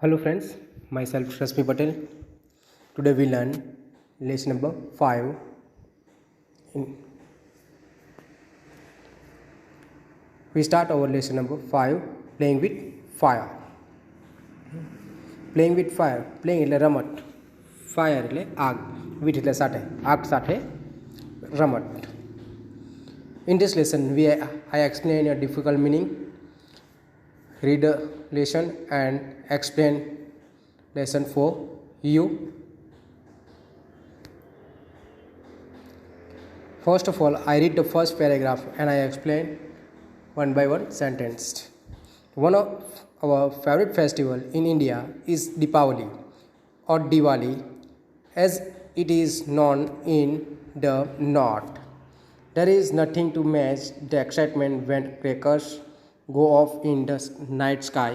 Hello friends, myself Rashmi Patel. Today we learn lesson number 5. We start our lesson number 5 playing with fire. Playing with fire, playing એટલે રમત, fire એટલે આગ, with એટલે સાથે, આગ સાથે રમત. In this lesson I explain a difficult meaning, read a lesson and explain lesson for you. First of all, I read the first paragraph and I explain one by one sentence. One of our favorite festival in India is Deepavali or Diwali as it is known in the north. There is nothing to match the excitement when crackers go off in the night sky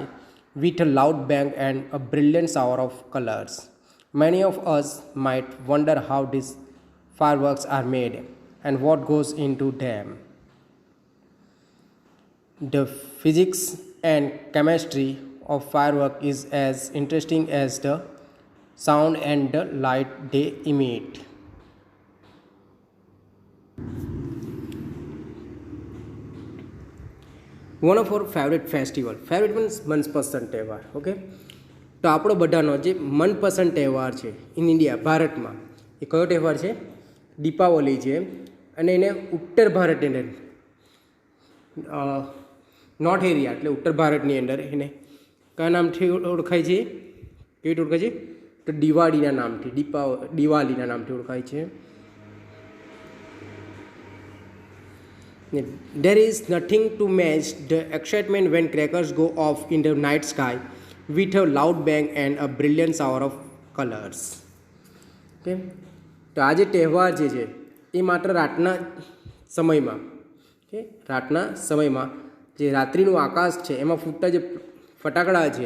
with a loud bang and a brilliant shower of colors. Many of us might wonder how these fireworks are made and what goes into them. The physics and chemistry of firework is as interesting as the sound and the light they emit. One of our favourite festival, favourite means મનપસંદ તહેવાર. Okay, તો આપણો બધાનો જે મનપસંદ તહેવાર છે in India, ભારતમાં, એ કયો તહેવાર છે? દીપાવલી છે. અને એને ઉત્તર ભારતની અંદર, નોર્થ એરિયા એટલે ઉત્તર ભારતની અંદર એને કયા નામથી ઓળખાય છે? કેવી રીતે ઓળખાય છે? તો દિવાળીના નામથી, દિવાળીના નામથી ઓળખાય છે. There is nothing to match the excitement when crackers go off in the night sky with a loud bang and a brilliant shower of colors. Okay? તો આ જે તહેવાર જે છે એ માત્ર રાતના સમયમાં, ઓકે, રાતના સમયમાં જે રાત્રિનું આકાશ છે એમાં ફૂટતા જે ફટાકડા છે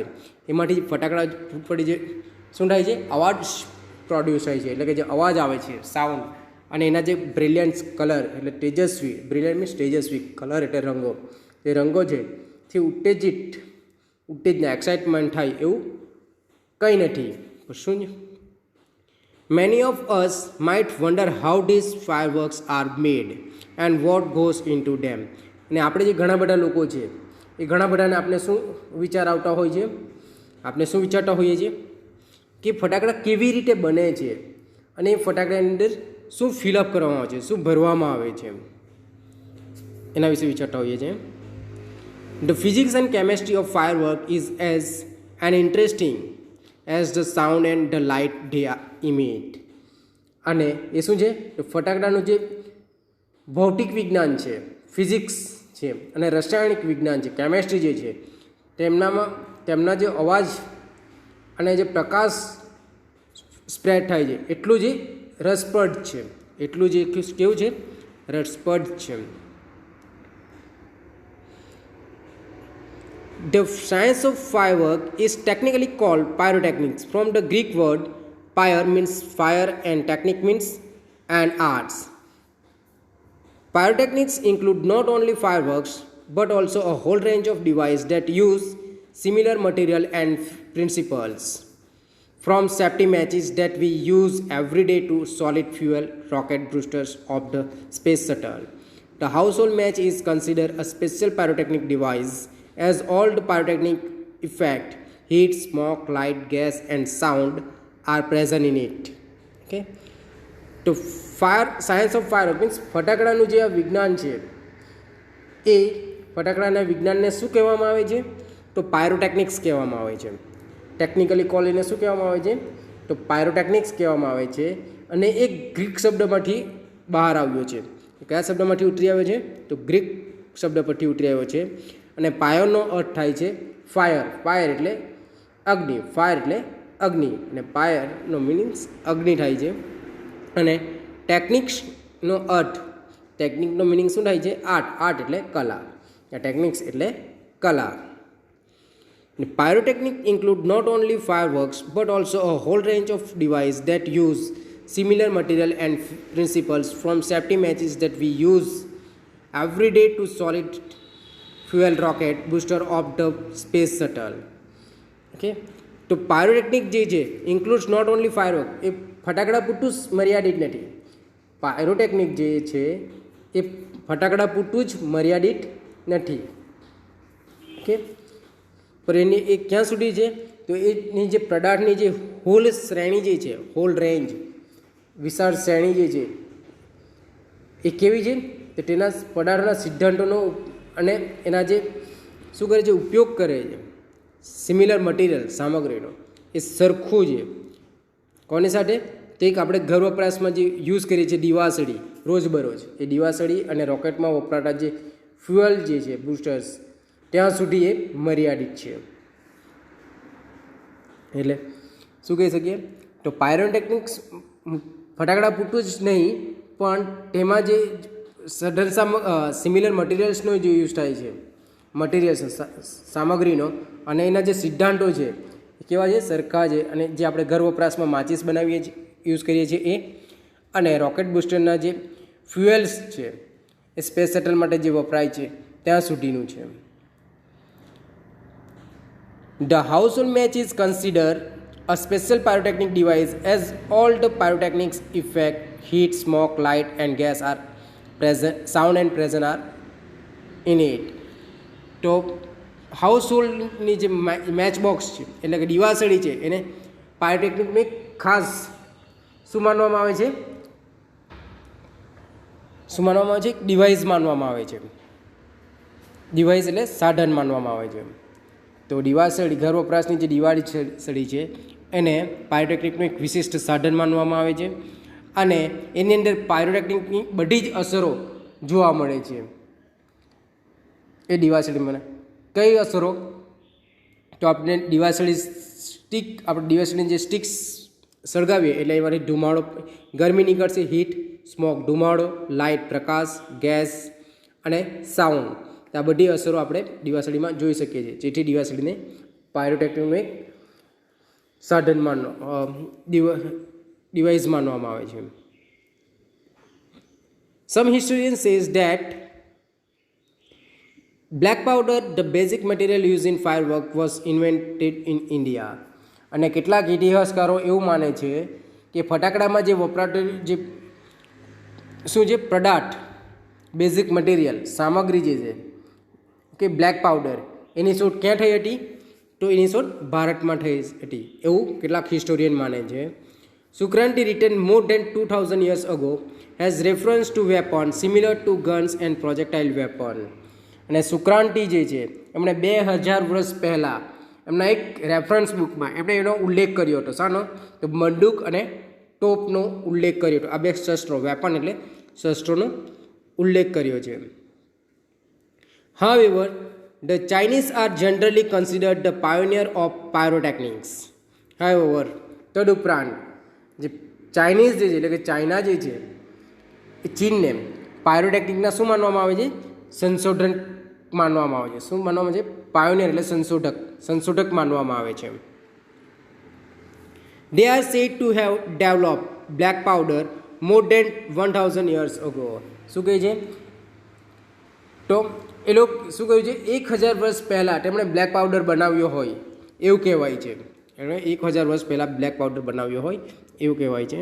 એમાંથી ફટાકડા ફૂટપડી જે શું થાય છે? અવાજ પ્રોડ્યુસ થાય છે, એટલે કે જે અવાજ આવે છે, સાઉન્ડ, અને એના જે બ્રિલિયન્ટ કલર એટલે તેજસ્વી, બ્રિલિયન્ટ મીન્સ તેજસ્વી, કલર એટલે રંગો, એ રંગો છે તે ઉત્તેજના એક્સાઇટમેન્ટ થાય એવું કંઈ નથી. શું? Many of us might wonder how this fireworks are made and what goes into them. અને આપણે જે ઘણા બધા લોકો છે એ ઘણા બધાને આપણે શું વિચાર આવતા હોય છે? આપણે શું વિચારતા હોઈએ છીએ કે ફટાકડા કેવી રીતે બને છે અને એ ફટાકડાની અંદર શું ફિલઅપ કરવામાં આવે છે, શું ભરવામાં આવે છે, એના વિશે વિચારતા હોઈએ છીએ. The physics and chemistry of firework is as and interesting as the sound and the light they emit. અને એ શું છે? ફટાકડાનું જે ભૌતિક વિજ્ઞાન છે, ફિઝિક્સ છે, અને રાસાયણિક વિજ્ઞાન છે, કેમેસ્ટ્રી જે છે, તેમના જે અવાજ અને જે પ્રકાશ સ્પ્રેડ થાય છે એટલું જ રસપ્રદ છે, એટલું જ કેવું છે? રસપ્રદ છે. The science of firework is technically called pyrotechnics. From the Greek word pyre means fire and technique means and arts. Pyrotechnics include not only fireworks but also a whole range of devices that use similar material and principles. From safety matches that we use every day to solid fuel rocket boosters of the space shuttle. The household match is considered a special pyrotechnic device as all the pyrotechnic effect, heat, smoke, light, gas and sound are present in it. Okay? તો science of fire means ફટાકડાનું જે આ વિજ્ઞાન છે એ ફટાકડાના વિજ્ઞાનને શું કહેવામાં આવે છે? તો પાયરોટેકનિક્સ કહેવામાં આવે છે. ટેકનિકલી કોલ એને શું કહેવામાં આવે છે? તો પાયરોટેકનિક્સ કહેવામાં આવે છે. અને એ ગ્રીક શબ્દમાંથી બહાર આવ્યો છે. કયા શબ્દમાંથી ઉતરી આવ્યો છે? તો ગ્રીક શબ્દ પરથી ઉતરી આવ્યો છે. અને પાયરનો અર્થ થાય છે ફાયર. ફાયર એટલે અગ્નિ, ફાયર એટલે અગ્નિ, અને પાયરનો મિનિંગ્સ અગ્નિ થાય છે. અને ટેકનિક્સનો અર્થ, ટેકનિકનો મિનિંગ શું થાય છે? આર્ટ. આર્ટ એટલે કલા, ટેકનિક્સ એટલે કલા. Pyrotechnics include not only fireworks but also a whole range of devices that use similar material and principles, from safety matches that we use every day to solid fuel rocket booster of the space shuttle. Okay, તો pyrotechnic જે છે includes not only firework, એ ફટાકડા પૂરતું જ મર્યાદિત નથી. Pyrotechnic જે છે એ ફટાકડા પૂરતું જ મર્યાદિત નથી. ઓકે, પણ એની એ ક્યાં સુધી છે તો એની જે પદાર્થની જે હોલ શ્રેણી જે છે, હોલ રેન્જ, વિશાળ શ્રેણી જે છે એ કેવી છે તો તેના પદાર્થના સિદ્ધાંતોનો અને એના જે શું કરે છે ઉપયોગ કરે છે સિમિલર મટીરિયલ સામગ્રીનો એ સરખું છે. કોની સાથે? તો એક આપણે ઘર વપરાશમાં જે યુઝ કરીએ છીએ દિવાસળી રોજબરોજ, એ દિવાસળી અને રોકેટમાં વપરાતા જે ફ્યુઅલ જે છે બૂસ્ટર્સ ત્યાં સુધી એ મર્યાદિત છે. એટલે શું કહી શકીએ તો પાયરોટેકનિક્સ ફટાકડા પૂરતું જ નહીં પણ તેમાં જે સઘન સિમિલર મટીરિયલ્સનો જે યુઝ થાય છે, મટીરિયલ્સ સામગ્રીનો, અને એના જે સિદ્ધાંતો છે એ કેવા છે? સરખા છે. અને જે આપણે ઘર વપરાશમાં માચિસ બનાવીએ છીએ, યુઝ કરીએ છીએ એ, અને રોકેટ બૂસ્ટરના જે ફ્યુએલ્સ છે એ સ્પેસ શટલ માટે જે વપરાય છે ત્યાં સુધીનું છે. The household match is considered a special pyrotechnic device as all the pyrotechnics effect, heat, smoke, light and gas are present, sound and present are in it. તો હાઉસહોલ્ડની જે મેચ બોક્સ છે એટલે કે દિવાસળી છે એને પાયરોટેકનિકનું એક ખાસ શું માનવામાં આવે છે? શું માનવામાં આવે છે? ડિવાઇસ માનવામાં આવે છે. ડિવાઇસ એટલે સાધન માનવામાં આવે છે. તો દિવાસળી, ઘર વપરાશની જે દિવાસળી છે એને પાયરોટેકનિકનું એક વિશિષ્ટ સાધન માનવામાં આવે છે અને એની અંદર પાયરોટેકનિકની બધી જ અસરો જોવા મળે છે. એ દિવાસળીમાં કઈ અસરો? તો આપણે દિવાસળી સ્ટિક, આપણે દિવાસળીની જે સ્ટિક્સ સળગાવીએ એટલે એમાંથી ધુમાડો, ગરમી નીકળશે, હીટ, સ્મોક ધુમાડો, લાઇટ પ્રકાશ, ગેસ અને સાઉન્ડ. આ બધી અસરો આપણે દિવાસળીમાં જોઈ શકીએ છીએ, જેથી દિવાસળીને પાયરોટેકનિકનું એક સાધન ડિવાઇસ માનવામાં આવે છે. Some historian says that black powder, the basic material used in firework, was invented in India. અને કેટલાક ઇતિહાસકારો એવું માને છે કે ફટાકડામાં જે વપરાતું જે શું છે પદાર્થ, બેઝિક મટીરિયલ, સામગ્રી જે છે કે બ્લેક પાવડર, એની શોધ ક્યાં થઈ હતી? તો એની શોધ ભારતમાં થઈ હતી એવું કેટલાક હિસ્ટોરિયન માને છે. Sukranti, written more than 2000 years ago, has reference to weapon similar to guns and projectile weapon. અને સુક્રાંતિ જે છે એમણે 2000 વર્ષ પહેલાં એમના એક રેફરન્સ બુકમાં એમણે એનો ઉલ્લેખ કર્યો હતો. શાનો? તો બંદૂક અને ટોપનો ઉલ્લેખ કર્યો હતો. આ બે શસ્ત્રો, વેપન એટલે શસ્ત્રોનો ઉલ્લેખ કર્યો છે. However, the Chinese are generally considered the pioneer of pyrotechnics. However, તદુપરાંત જે ચાઇનીઝ જે છે એટલે કે ચાઇના જે છે એ ચીનને પાયરોટેકનિકના શું માનવામાં આવે છે? સંશોધન માનવામાં આવે છે. શું માનવામાં આવે છે? પાયોનિયર એટલે સંશોધક માનવામાં આવે છે. They are said to have developed black powder more than 1000 years ago. શું કહે છે? તો એ લોકો શું કહ્યું છે? 1000 વર્ષ પહેલાં તેમણે બ્લેક પાવડર બનાવ્યો હોય એવું કહેવાય છે. એમણે 1000 વર્ષ પહેલાં બ્લેક પાવડર બનાવ્યો હોય એવું કહેવાય છે.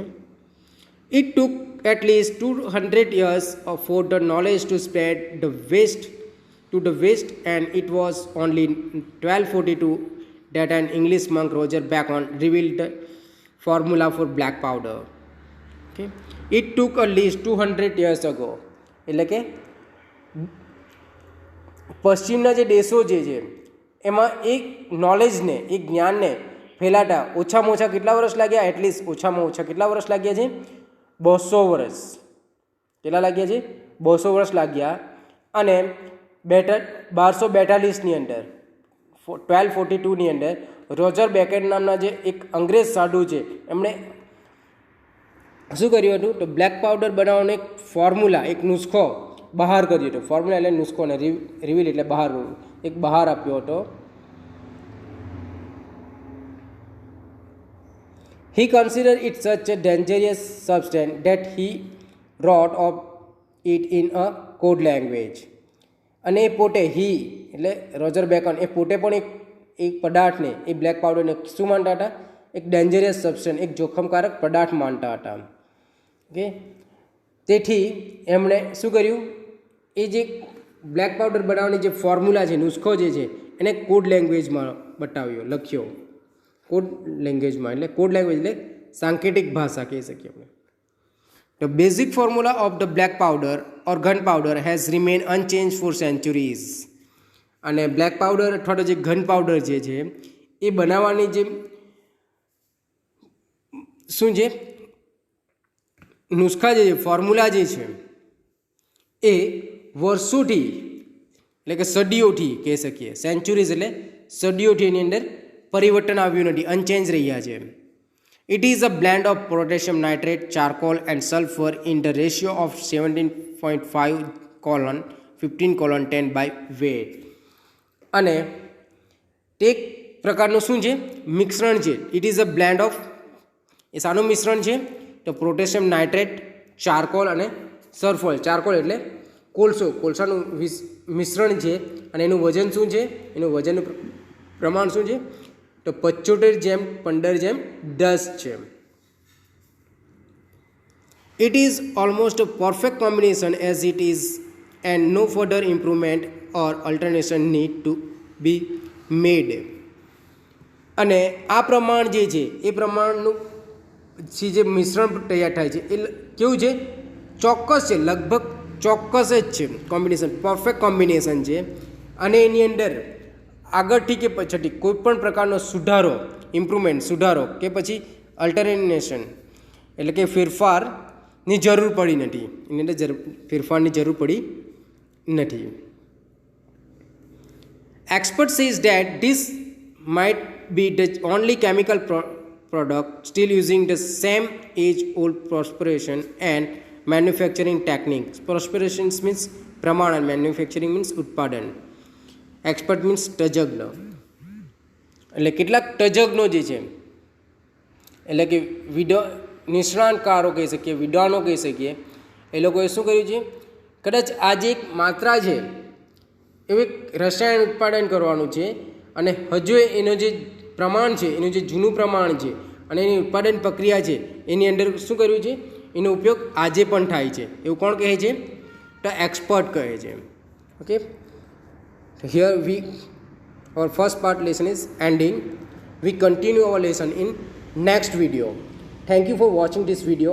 It took at least 200 years for the knowledge to spread to the west, and it was only 1242 that an English monk, Roger Bacon, revealed the formula for black powder. Okay, it took at least 200 years ago. એટલે કે પશ્ચિમના જે દેશો જે છે એમાં એક નોલેજને, એક જ્ઞાનને ફેલાતા ઓછામાં ઓછા કેટલા વર્ષ લાગ્યા? એટલીસ્ટ ઓછામાં ઓછા કેટલા વર્ષ લાગ્યા છે? 200 વર્ષ. કેટલા લાગ્યા છે? 200 વર્ષ લાગ્યા. અને 1242ની અંદર 1242ની અંદર રોજર બેકેટ નામના જે એક અંગ્રેજ સાધુ છે એમણે શું કર્યું હતું? તો બ્લેક પાવડર બનાવવાનો એક ફોર્મ્યુલા, એક નુસ્ખો બહાર કર્યો હતો. ફોર્મ્યુલા એટલે નુસ્ખો, અને રિવીલ એટલે બહાર, એક બહાર આપ્યો હતો. He considered it such a dangerous substance that he wrote of it in a code language. અને એ પોતે એટલે રોજર બેકન એ પોતે પણ એક એ પદાર્થને એ બ્લેક પાવડરને શું માનતા હતા? એક ડેન્જરસ સબસ્ટન્સ, એક જોખમકારક પદાર્થ માનતા હતા. ઓકે, તેથી એમણે શું કર્યું? એ જે બ્લેક પાવડર બનાવવાની જે ફોર્મ્યુલા છે, નુસ્ખો જે છે, એને કોડ લેંગ્વેજમાં બતાવ્યો, લખ્યો કોડ લેંગ્વેજમાં. એટલે કોડ લેંગ્વેજ એટલે સાંકેતિક ભાષા કહી શકીએ આપણે. The basic formula of the black powder or gunpowder has remained unchanged for centuries. અને બ્લેક પાવડર અથવા તો જે ગન પાવડર જે છે એ બનાવવાની જે શું છે નુસ્ખા જે ફોર્મ્યુલા જે છે એ વર્ષોથી એટલે કે સદીઓથી કહી શકીએ. સેન્ચુરીઝ એટલે સદીઓથી એની અંદર પરિવર્તન આવ્યું નથી, અનચેન્જ રહ્યા છે. It is a blend of potassium nitrate, charcoal and sulfur in the ratio of 17.5:15:10 by weight. અને તે એક પ્રકારનું શું છે? મિશ્રણ છે. It is a blend of, એ શાનું મિશ્રણ છે? તો પોટેશિયમ નાઇટ્રેટ, ચારકોલ અને સલ્ફર. ચારકોલ એટલે કોલસો, કોલસાનું મિશ્રણ છે. અને એનું વજન શું છે? એનું વજનનું પ્રમાણ શું છે? તો 75:15:10 છે. It is almost a perfect combination as it is, and no further improvement or alternation need to be made. અને આ પ્રમાણ જે છે એ પ્રમાણનું જે મિશ્રણ તૈયાર થાય છે એ કેવું છે? ચોક્કસ છે, લગભગ ચોક્કસ જ છે. કોમ્બિનેશન પરફેક્ટ કોમ્બિનેશન છે. અને એની અંદર આગળથી કે પછીથી કોઈ પણ પ્રકારનો સુધારો, ઇમ્પ્રુવમેન્ટ, સુધારો કે પછી અલ્ટરનેશન એટલે કે ફેરફારની જરૂર પડી નથી. એની અંદર ફેરફારની જરૂર પડી નથી. Expert says that this might be the only chemical product still using the same age-old perspiration and manufacturing techniques. Perspiration means પ્રમાણ and manufacturing means ઉત્પાદન. એક્સપર્ટ મીન્સ તજજ્ઞ. એટલે કેટલાક તજજ્ઞો જે છે એટલે કે નિષ્ણાંતકારો કહી શકીએ, વિદ્વાનો કહી શકીએ, એ લોકોએ શું કર્યું છે? કદાચ આ જે એક માત્રા છે એવું એક રસાયણ ઉત્પાદન કરવાનું છે અને હજુ એનું જે પ્રમાણ છે, એનું જે જૂનું પ્રમાણ છે અને એની ઉત્પાદન પ્રક્રિયા છે એની અંદર શું કર્યું છે? એનો ઉપયોગ આજે પણ થાય છે. એવું કોણ કહે છે? તો એક્સપર્ટ કહે છે. Okay, here our first part lesson is ending. We continue our lesson in next video. Thank you for watching this video.